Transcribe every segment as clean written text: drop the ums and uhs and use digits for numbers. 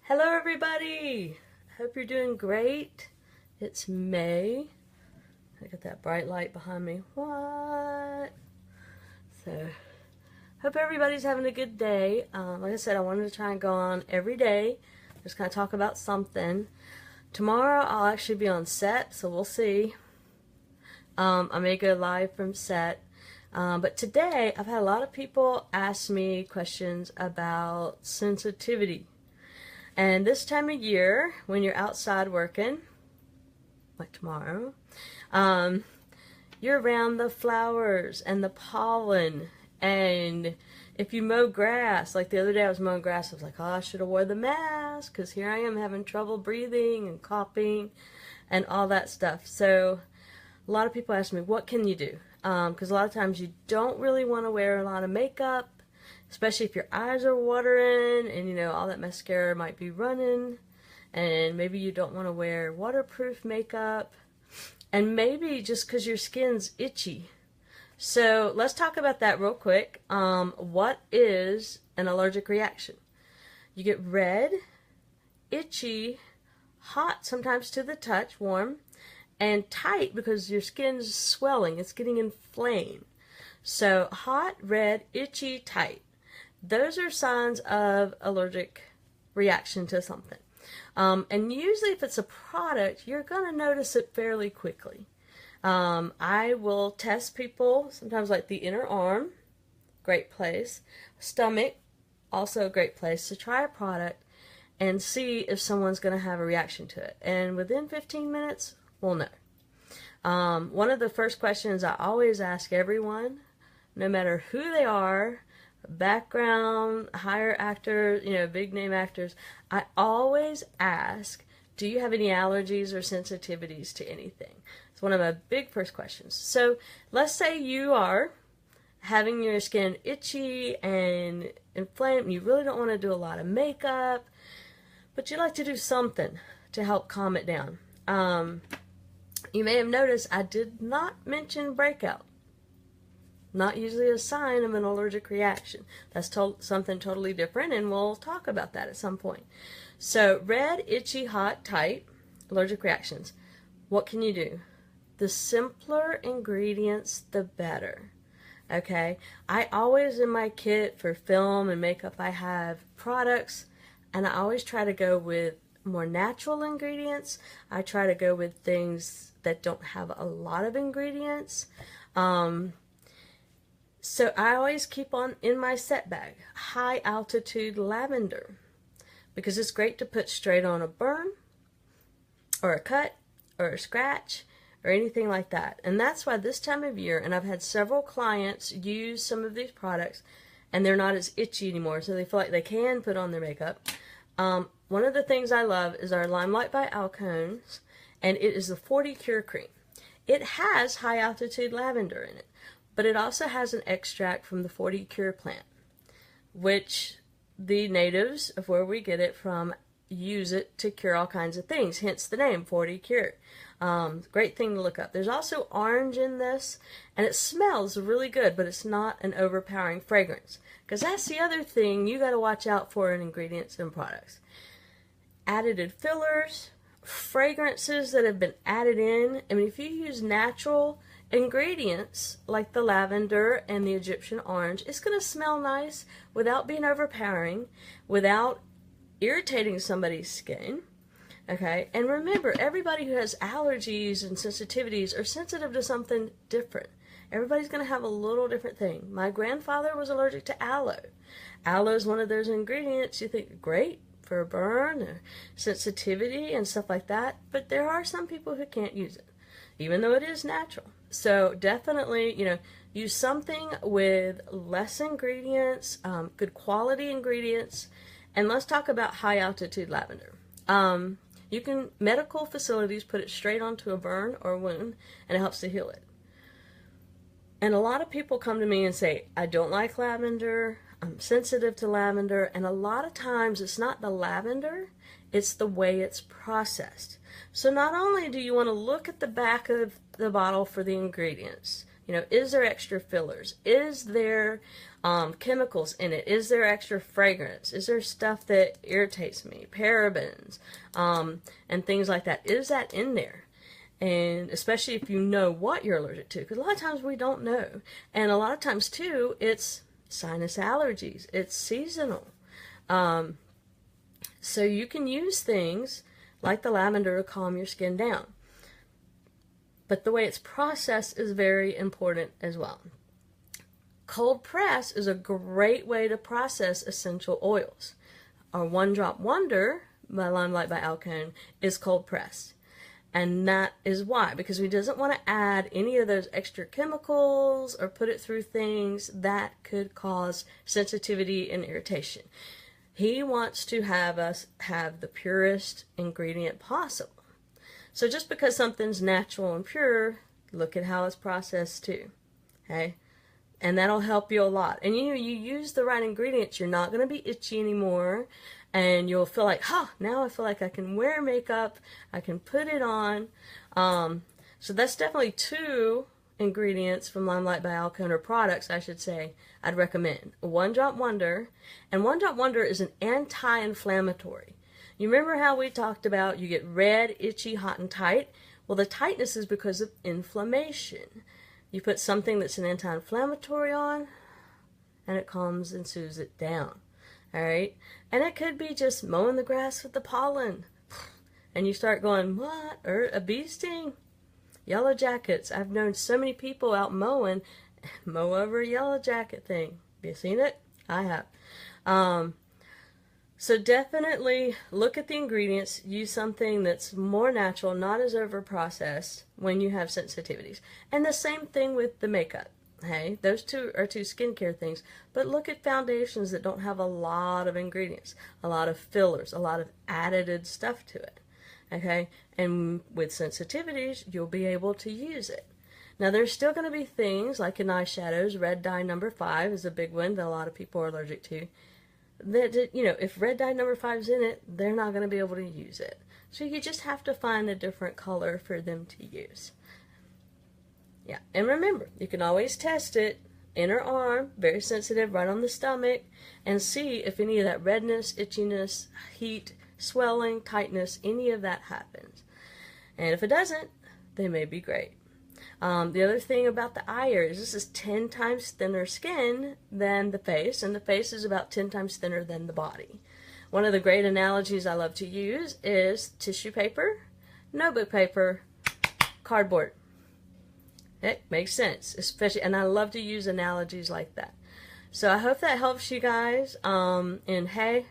Hello everybody! Hope you're doing great. It's May. I got that bright light behind me. What? So, hope everybody's having a good day. Like I said, I wanted to try and go on every day. Just kind of talk about something. Tomorrow I'll actually be on set, so we'll see. I may go live from set. But today I've had a lot of people ask me questions about sensitivity. And this time of year, when you're outside working, like tomorrow, you're around the flowers and the pollen. And if you mow grass, like the other day I was mowing grass, I was like, oh, I should have wore the mask, because here I am having trouble breathing and coughing and all that stuff. So a lot of people ask me, what can you do? Because a lot of times you don't really want to wear a lot of makeup, especially if your eyes are watering and, you know, all that mascara might be running, and maybe you don't want to wear waterproof makeup, and maybe just because your skin's itchy. So let's talk about that real quick. What is an allergic reaction? You get red, itchy, hot sometimes to the touch, warm, and tight because your skin's swelling, it's getting inflamed. So hot, red, itchy, tight. Those are signs of allergic reaction to something. And usually if it's a product, you're going to notice it fairly quickly. I will test people, sometimes like the inner arm, great place. Stomach, also a great place to try a product and see if someone's going to have a reaction to it. And within 15 minutes, we'll know. One of the first questions I always ask everyone, no matter who they are, background, higher actors, you know, big name actors, I always ask, do you have any allergies or sensitivities to anything? It's one of my big first questions. So let's say you are having your skin itchy and inflamed, and you really don't want to do a lot of makeup, but you like to do something to help calm it down. You may have noticed I did not mention breakout. Not usually a sign of an allergic reaction. That's something totally different, and we'll talk about that at some point. So, red, itchy, hot, tight, allergic reactions. What can you do? The simpler ingredients, the better. Okay? I always, in my kit for film and makeup, I have products, and I always try to go with more natural ingredients. I try to go with things that don't have a lot of ingredients. So I always keep on in my set bag high altitude lavender, because it's great to put straight on a burn or a cut or a scratch or anything like that. And that's why this time of year, and I've had several clients use some of these products and they're not as itchy anymore, so they feel like they can put on their makeup. One of the things I love is our Limelight by Alcones, and it is the 40 Cure Cream. It has high altitude lavender in it, but it also has an extract from the 40 Cure plant, which the natives of where we get it from use it to cure all kinds of things, hence the name 40 Cure. Great thing to look up. There's also orange in this, and it smells really good, but it's not an overpowering fragrance, because that's the other thing you got to watch out for in ingredients and products. Added fillers, fragrances that have been added in. I mean, if you use natural ingredients like the lavender and the Egyptian orange, it's going to smell nice without being overpowering, without irritating somebody's skin. Okay, and remember, everybody who has allergies and sensitivities are sensitive to something different. Everybody's going to have a little different thing. My grandfather was allergic to aloe. Aloe is one of those ingredients you think, great for a burn or sensitivity and stuff like that, but there are some people who can't use it, even though it is natural. So definitely, you know, use something with less ingredients, good quality ingredients, and let's talk about high altitude lavender. You can, medical facilities put it straight onto a burn or a wound, and it helps to heal it. And a lot of people come to me and say, I don't like lavender, I'm sensitive to lavender, and a lot of times it's not the lavender, it's the way it's processed. So not only do you want to look at the back of the bottle for the ingredients, you know, is there extra fillers? Is there chemicals in it. Is there extra fragrance? Is there stuff that irritates me? Parabens, and things like that. Is that in there? And especially if you know what you're allergic to, because a lot of times we don't know. And a lot of times too, it's sinus allergies. It's seasonal. So you can use things like the lavender to calm your skin down. But the way it's processed is very important as well. Cold press is a great way to process essential oils. Our One Drop Wonder by Limelight by Alcone is cold pressed. And that is why, because he doesn't want to add any of those extra chemicals or put it through things that could cause sensitivity and irritation. He wants to have us have the purest ingredient possible. So just because something's natural and pure, look at how it's processed too. Okay? And that'll help you a lot. And you use the right ingredients, you're not going to be itchy anymore. And you'll feel like, now I feel like I can wear makeup, I can put it on. So that's definitely 2 ingredients from Limelight by Alcone, or products, I should say, I'd recommend. One Drop Wonder. And One Drop Wonder is an anti-inflammatory. You remember how we talked about you get red, itchy, hot, and tight? Well, the tightness is because of inflammation. You put something that's an anti-inflammatory on, and it calms and soothes it down. Alright? And it could be just mowing the grass with the pollen. And you start going, what? Or a bee sting? Yellow jackets. I've known so many people out mowing, mow over a yellow jacket thing. Have you seen it? I have. So definitely look at the ingredients. Use something that's more natural, not as over-processed when you have sensitivities. And the same thing with the makeup. Hey, those 2 are 2 skincare things, but look at foundations that don't have a lot of ingredients, a lot of fillers, a lot of added stuff to it. Okay, and with sensitivities, you'll be able to use it. Now, there's still going to be things like in eyeshadows. Red dye number 5 is a big one that a lot of people are allergic to. That, if red dye number 5 is in it, they're not going to be able to use it. So you just have to find a different color for them to use. Yeah, and remember, you can always test it, inner arm, very sensitive, right on the stomach, and see if any of that redness, itchiness, heat, swelling, tightness, any of that happens. And if it doesn't, they may be great. The other thing about the eye area is this is 10 times thinner skin than the face, and the face is about 10 times thinner than the body. One of the great analogies I love to use is tissue paper, notebook paper, cardboard. It makes sense, especially, and I love to use analogies like that. So I hope that helps you guys. And hey,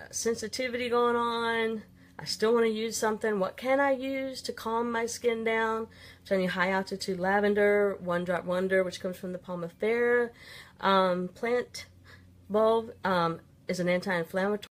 sensitivity going on. I still want to use something. What can I use to calm my skin down? I'm showing you high altitude lavender, One Drop Wonder, which comes from the Palmifera plant bulb, is an anti-inflammatory.